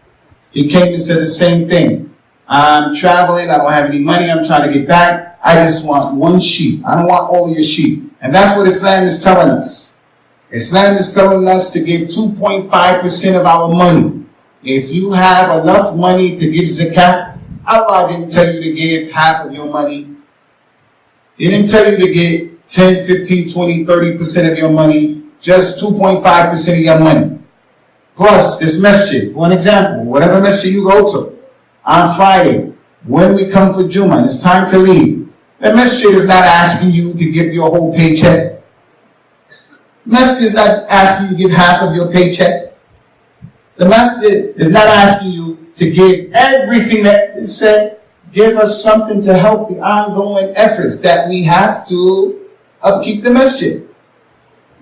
He came and said the same thing. I'm traveling, I don't have any money, I'm trying to get back. I just want one sheep. I don't want all of your sheep. And that's what Islam is telling us. Islam is telling us to give 2.5% of our money. If you have enough money to give zakat, Allah didn't tell you to give half of your money. He didn't tell you to get 10, 15, 20, 30% of your money, just 2.5% of your money. Plus this masjid, for an example, whatever masjid you go to, on Friday, when we come for Jummah and it's time to leave, the masjid is not asking you to give your whole paycheck. Masjid is not asking you to give half of your paycheck. The masjid is not asking you to give everything that is said. Give us something to help the ongoing efforts that we have to upkeep the masjid.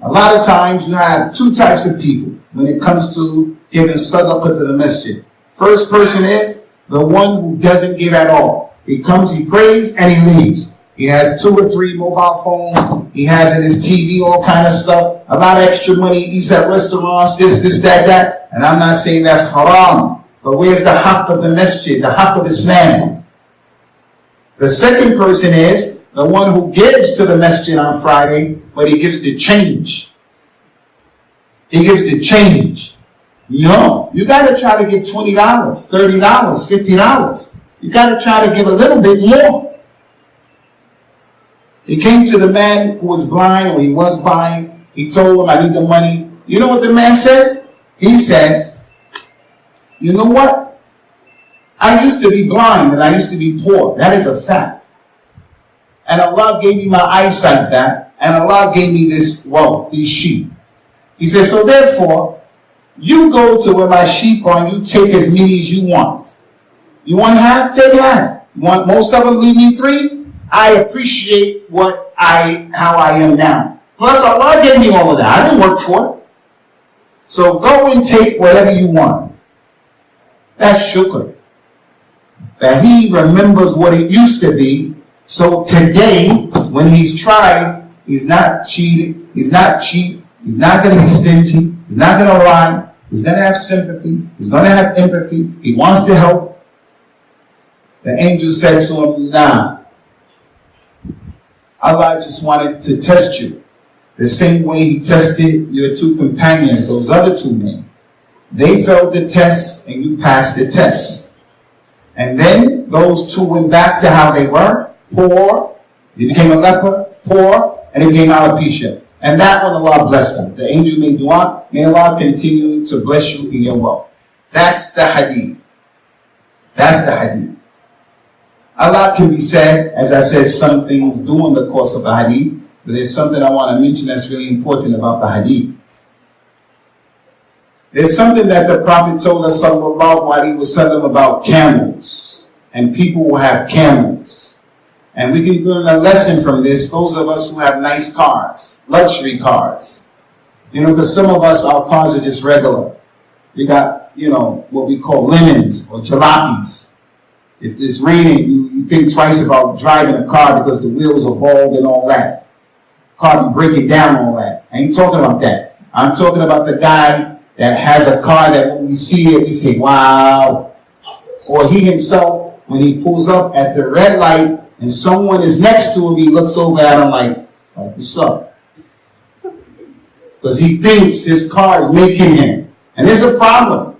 A lot of times you have two types of people when it comes to giving sadaqah to the masjid. First person is the one who doesn't give at all. He comes, he prays, and he leaves. He has 2 or 3 mobile phones. He has in his TV all kind of stuff. A lot of extra money. He eats at restaurants, this, that. And I'm not saying that's haram. But where's the haqq of the masjid, the haqq of Islam? The second person is the one who gives to the masjid on Friday, but he gives the change. He gives the change. No, you got to try to give $20, $30, $50. You got to try to give a little bit more. He came to the man who was blind, or he was blind. He told him, I need the money. You know what the man said? He said, you know what? I used to be blind and I used to be poor. That is a fact. And Allah gave me my eyesight back, and Allah gave me this wealth, these sheep. He said, so therefore, you go to where my sheep are and you take as many as you want. You want half? Take half. You want most of them? Leave me 3. I appreciate how I am now. Plus Allah gave me all of that. I didn't work for it. So go and take whatever you want. That's shukr. That he remembers what it used to be. So today, when he's tried, he's not cheated. He's not cheap. He's not going to be stingy. He's not going to lie. He's going to have sympathy. He's going to have empathy. He wants to help. The angel said to him, nah. Allah just wanted to test you. The same way he tested your 2 companions, those other 2 men. They failed the test and you passed the test. And then those 2 went back to how they were, poor. He became a leper, poor, and he became alopecia. And that one Allah blessed them. The angel made dua, may Allah continue to bless you in your wealth. That's the hadith. That's the hadith. A lot can be said, as I said, some things during the course of the hadith, but there's something I want to mention that's really important about the hadith. There's something that the Prophet told us, sallallahu alaihi wasallam, about camels, and people will have camels. And we can learn a lesson from this, those of us who have nice cars, luxury cars. You know, because some of us, our cars are just regular. We got, what we call lemons or jalapenos. If it's raining, you think twice about driving a car because the wheels are bald and all that. Car be breaking down all that. I ain't talking about that. I'm talking about the guy that has a car that when we see it, we say, wow. Or he himself, when he pulls up at the red light and someone is next to him, he looks over at him like what's up? Because he thinks his car is making him. And there's a problem.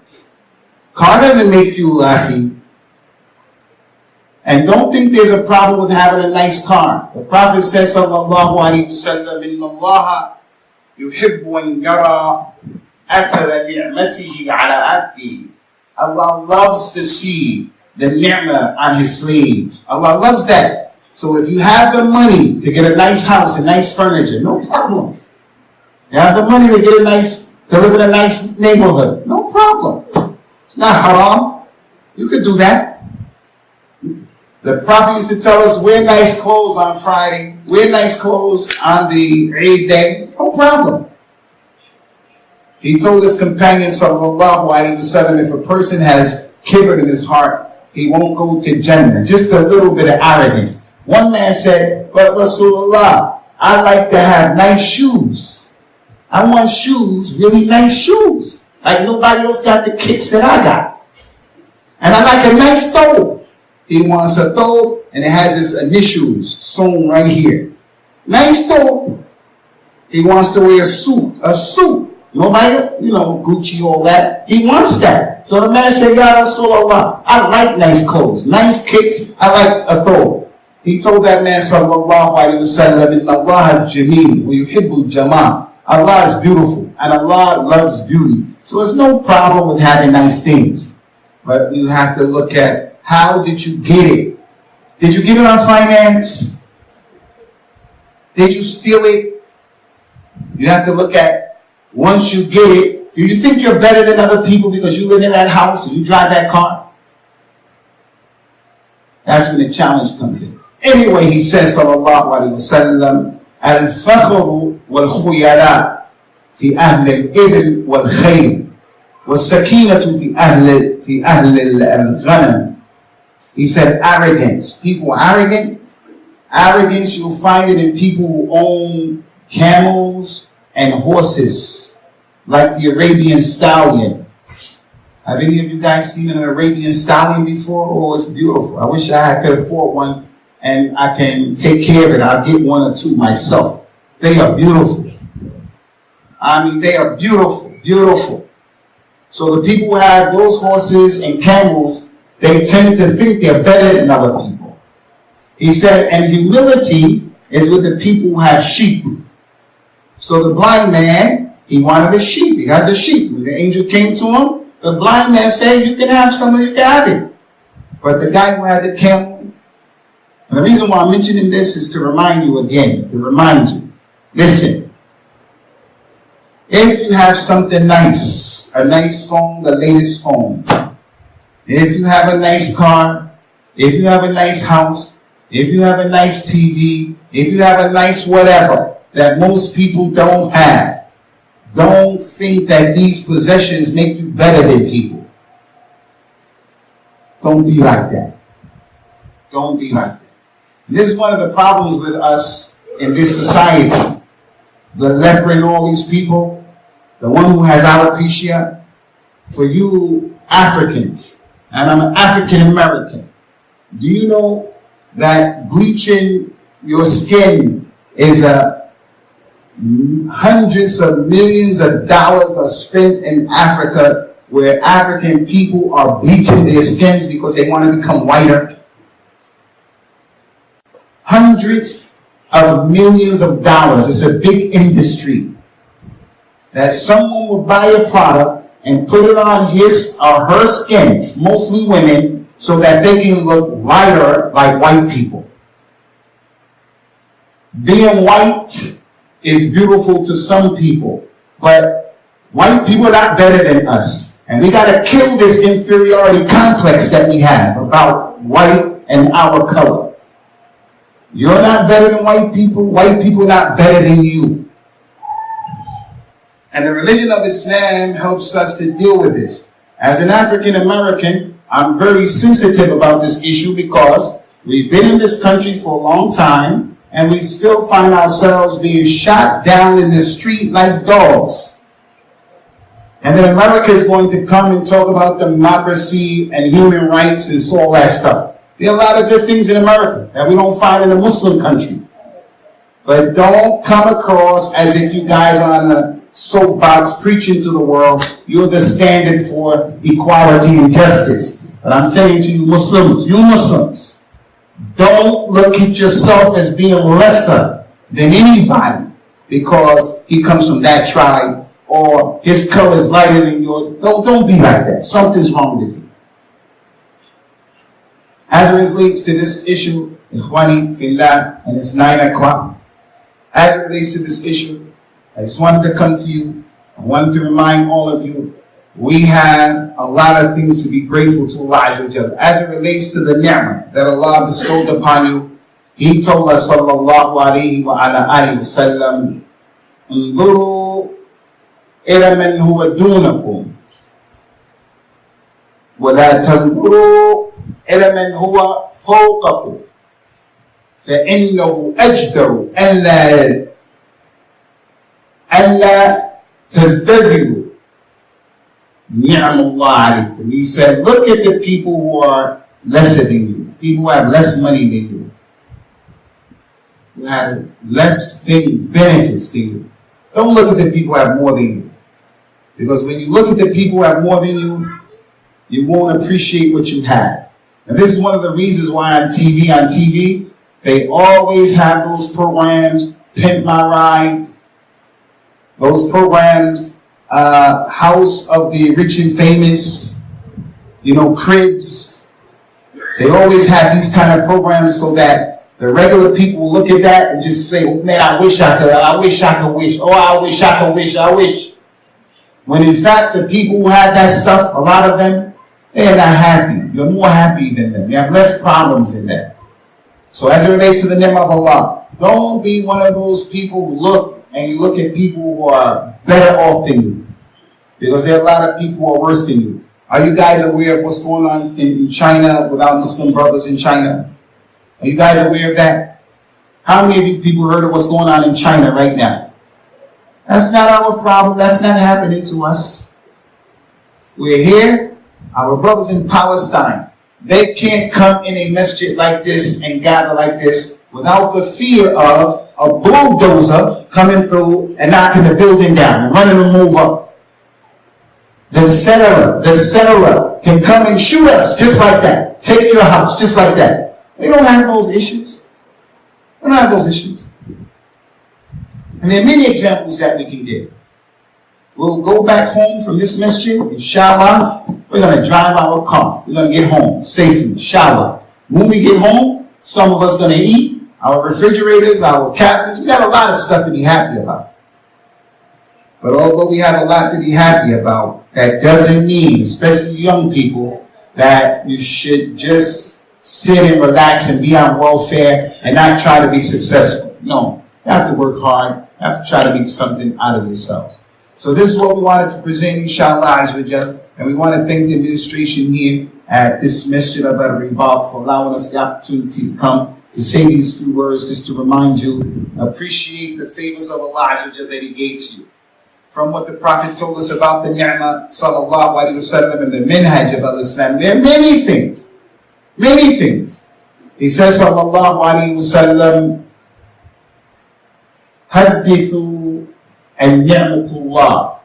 Car doesn't make you laughy. And don't think there's a problem with having a nice car. The Prophet says, sallallahu alaihi wasallam, inna Allah yuhibbu an yara أَثَرَ نِعْمَتِهِ عَلَى عَبْدِهِ. Allah loves to see the ni'mah on His slave. Allah loves that. So if you have the money to get a nice house and nice furniture, no problem. You have the money to live in a nice neighborhood, no problem. It's not haram. You could do that. The Prophet used to tell us, wear nice clothes on Friday, wear nice clothes on the Eid day, no problem. He told his companion, sallallahu alaihi wasallam, if a person has kibr in his heart, he won't go to Jannah. Just a little bit of arrogance. One man said, but Rasulullah, I like to have nice shoes. I want shoes, really nice shoes. Like nobody else got the kicks that I got. And I like a nice thobe. He wants a thobe and it has his initials sewn right here. Nice thobe. He wants to wear a suit. Nobody, Gucci, all that. He wants that. So the man said, Ya Rasulullah, I like nice clothes, nice kicks. I like a thobe. He told that man, sallallahu alayhi wa sallam, Inna Allah jameel wa yuhibbul jamal. Allah is beautiful and Allah loves beauty. So it's no problem with having nice things. But you have to look at, how did you get it? Did you get it on finance? Did you steal it? You have to look at, once you get it, do you think you're better than other people because you live in that house or you drive that car? That's when the challenge comes in. Anyway, he says, sallallahu alayhi wa sallam, al-fakhru wal-khuyala fi ahl al-ibl wal-khayl wal-sakinatu fi ahl al-ghanam. He said arrogance. People arrogant. Arrogance, you'll find it in people who own camels and horses, like the Arabian stallion. Have any of you guys seen an Arabian stallion before? Oh, it's beautiful. I wish I could afford one and I can take care of it. I'll get one or two myself. They are beautiful. I mean, they are beautiful, beautiful. So the people who have those horses and camels, they tend to think they're better than other people. He said, and humility is with the people who have sheep. So the blind man, he wanted a sheep. He had the sheep. When the angel came to him, the blind man said, you can have some of it, you can have it. But the guy who had the camel, and the reason why I'm mentioning this is to remind you again, to remind you, listen, if you have something nice, a nice phone, the latest phone, if you have a nice car, if you have a nice house, if you have a nice TV, if you have a nice whatever that most people don't have, don't think that these possessions make you better than people. Don't be like that. Don't be like that. This is one of the problems with us in this society. The leper and all these people, the one who has alopecia, for you Africans, and I'm an African American, do you know that bleaching your skin is hundreds of millions of dollars are spent in Africa, where African people are bleaching their skins because they want to become whiter? Hundreds of millions of dollars. It's a big industry that someone will buy a product and put it on his or her skin, mostly women, so that they can look whiter like white people. Being white is beautiful to some people, but white people are not better than us. And we got to kill this inferiority complex that we have about white and our color. You're not better than white people are not better than you. And the religion of Islam helps us to deal with this. As an African American, I'm very sensitive about this issue because we've been in this country for a long time and we still find ourselves being shot down in the street like dogs. And then America is going to come and talk about democracy and human rights and all that stuff. There are a lot of good things in America that we don't find in a Muslim country. But don't come across as if you guys are on the soapbox preaching to the world. You're the standard for equality and justice. But I'm saying to you Muslims, don't look at yourself as being lesser than anybody because he comes from that tribe or his color is lighter than yours. Don't be like that. Something's wrong with you. As it relates to this issue, Ikhwani Fillah, and it's 9 o'clock. As it relates to this issue, I just wanted to come to you. I wanted to remind all of you, we have a lot of things to be grateful to Allah Azza wa Jalla. As it relates to the ni'mah that Allah bestowed upon you, He told us, sallallahu alayhi wa ala alihi wa sallam, انظروا إلى من هو دونكم ولا تنظروا إلى من هو فوقكم فإنه أجدر ألا تزدجروا نعم الله عليكم. He said, look at the people who are lesser than you, people who have less money than you, who have less things, benefits than you. Don't look at the people who have more than you. Because when you look at the people who have more than you, you won't appreciate what you have. And this is one of the reasons why on TV, they always have those programs, Pimp My Ride, those programs, House of the Rich and Famous, Cribs. They always have these kind of programs so that the regular people will look at that and just say, man, I wish I could, oh, I wish. When in fact, the people who have that stuff, a lot of them, they're not happy. You're more happy than them. You have less problems than them. So as it relates to the name of Allah, don't be one of those people who look at people who are better off than you. Because there are a lot of people who are worse than you. Are you guys aware of what's going on in China with our Muslim brothers in China? Are you guys aware of that? How many of you people heard of what's going on in China right now? That's not our problem. That's not happening to us. We're here. Our brothers in Palestine, they can't come in a masjid like this and gather like this without the fear of a bulldozer coming through and knocking the building down and running the move up. The settler can come and shoot us just like that. Take your house just like that. We don't have those issues. We don't have those issues. And there are many examples that we can give. We'll go back home from this masjid, inshallah. We're going to drive our car. We're going to get home safely, inshallah. When we get home, some of us are going to eat. Our refrigerators, our cabinets, we got a lot of stuff to be happy about. But although we have a lot to be happy about, that doesn't mean, especially young people, that you should just sit and relax and be on welfare and not try to be successful. No, you have to work hard. You have to try to make something out of yourselves. So this is what we wanted to present, inshallah, and we want to thank the administration here at this Masjid Al-Rribat for allowing us the opportunity to come to say these few words, just to remind you, appreciate the favors of Allah that He gave to you. From what the Prophet told us about the ni'mah, sallallahu alayhi wa sallam, and the minhaj of al-Islam, there are many things. Many things. He says, sallallahu alayhi wa sallam, حدثوا عن نعمة الله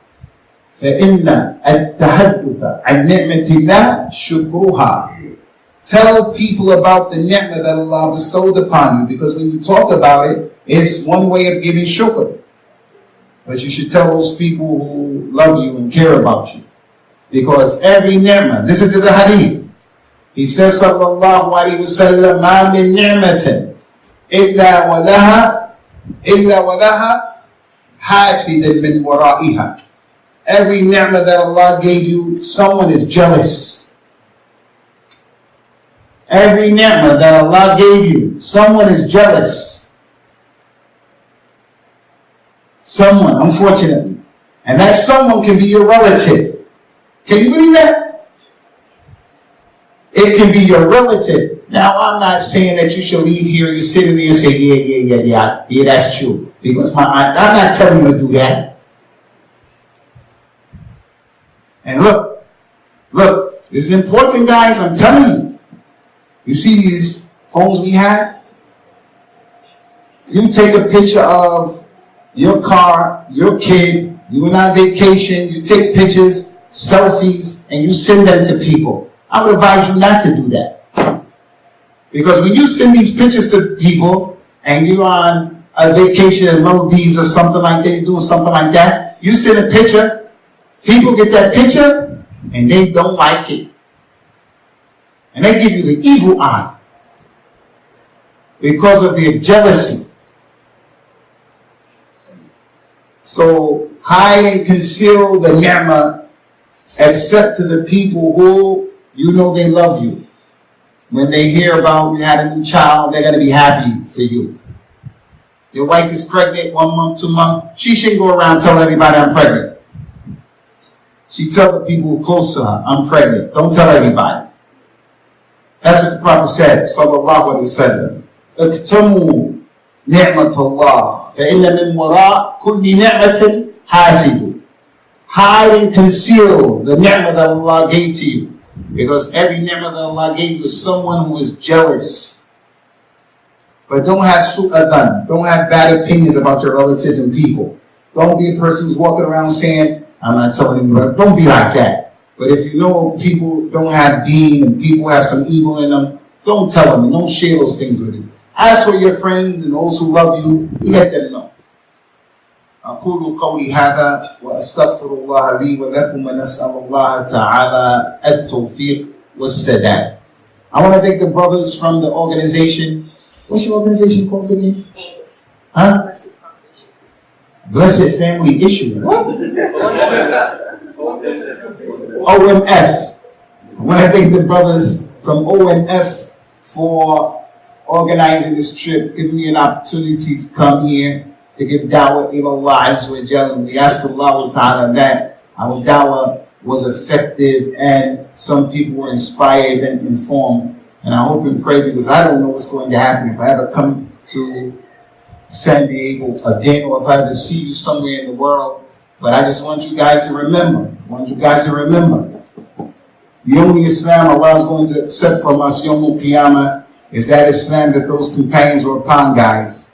فإن التحدث عن نعمة الله شكرها. Tell people about the ni'mah that Allah bestowed upon you, because when you talk about it, it's one way of giving shukr. But you should tell those people who love you and care about you. Because every ni'mah, listen to the hadith. He says, sallallahu alayhi wa sallam, ma min ni'matin illa walaha hasidan min wara'iha. Every ni'mah that Allah gave you, someone is jealous. Every ni'mah that Allah gave you, someone is jealous. Someone, unfortunately. And that someone can be your relative. Can you believe that? It can be your relative. Now, I'm not saying that you should leave here, you sit in there and say, yeah, that's true. Because I'm not telling you to do that. And look, this is important, guys, I'm telling you. You see these phones we have? You take a picture of your car, your kid, you went on vacation, you take pictures, selfies, and you send them to people. I would advise you not to do that. Because when you send these pictures to people, and you're on a vacation in Maldives or something like that, you're doing something like that, You send a picture, people get that picture, and they don't like it. And they give you the evil eye because of their jealousy. So hide and conceal the ni'mah except to the people who you know they love you. When they hear about you had a new child, they're going to be happy for you. Your wife is pregnant 1 month, 2 months. She shouldn't go around telling everybody I'm pregnant. She tell the people close to her, I'm pregnant. Don't tell everybody. That's what the Prophet said, sallallahu alayhi wa sallam. اكتموا نعمة الله فإن من وراء كل نعمة حاسب. Hide and conceal the ni'mah that Allah gave to you. Because every ni'mah that Allah gave you is someone who is jealous. But don't have su'adan. Don't have bad opinions about your relatives and people. Don't be a person who's walking around saying, I'm not telling you, don't be like that. But if you know people don't have deen and people have some evil in them, don't tell them and don't share those things with you. As for your friends and those who love you, let them know. أقول قولي هذا وأستغفر الله لي ولكم ونسأل الله تعالى التوفيق والسداد. I want to thank the brothers from the organization. What's your organization called again? Huh? Blessed Family Issue. What? OMF. I want to thank the brothers from OMF for organizing this trip, giving me an opportunity to come here to give da'wah ila Allah Azza wa Jalla. We ask Allah Ta'ala that our da'wah was effective and some people were inspired and informed. And I hope and pray, because I don't know what's going to happen if I ever come to San Diego again or if I ever see you somewhere in the world. But I just want you guys to remember. The only Islam Allah is going to accept from us, Yawm al-Qiyamah, is that Islam that those companions were upon, guys.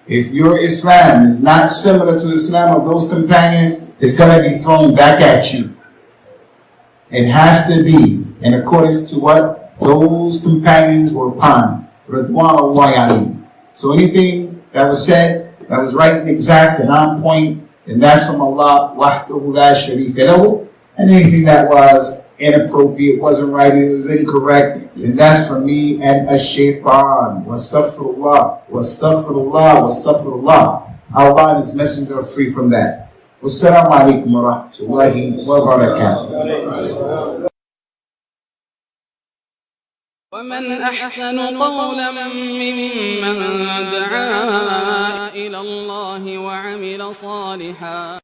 If your Islam is not similar to the Islam of those companions, it's going to be thrown back at you. It has to be in accordance to what those companions were upon. Ridwanullahi alayhim. So anything that was said, that was right and exact and on point, and that's from Allah, wahdahu la sharika lahu. And anything that was inappropriate, wasn't right, it was incorrect, and that's from me and ash-shaytan. Wastaghfirullah, wastaghfirullah, wastaghfirullah. Allah and His Messenger are free from that. Wassalamu alaikum wa rahmatullahi wa barakatuh. ومن أحسن قولا ممن دعا إلى الله وعمل صالحا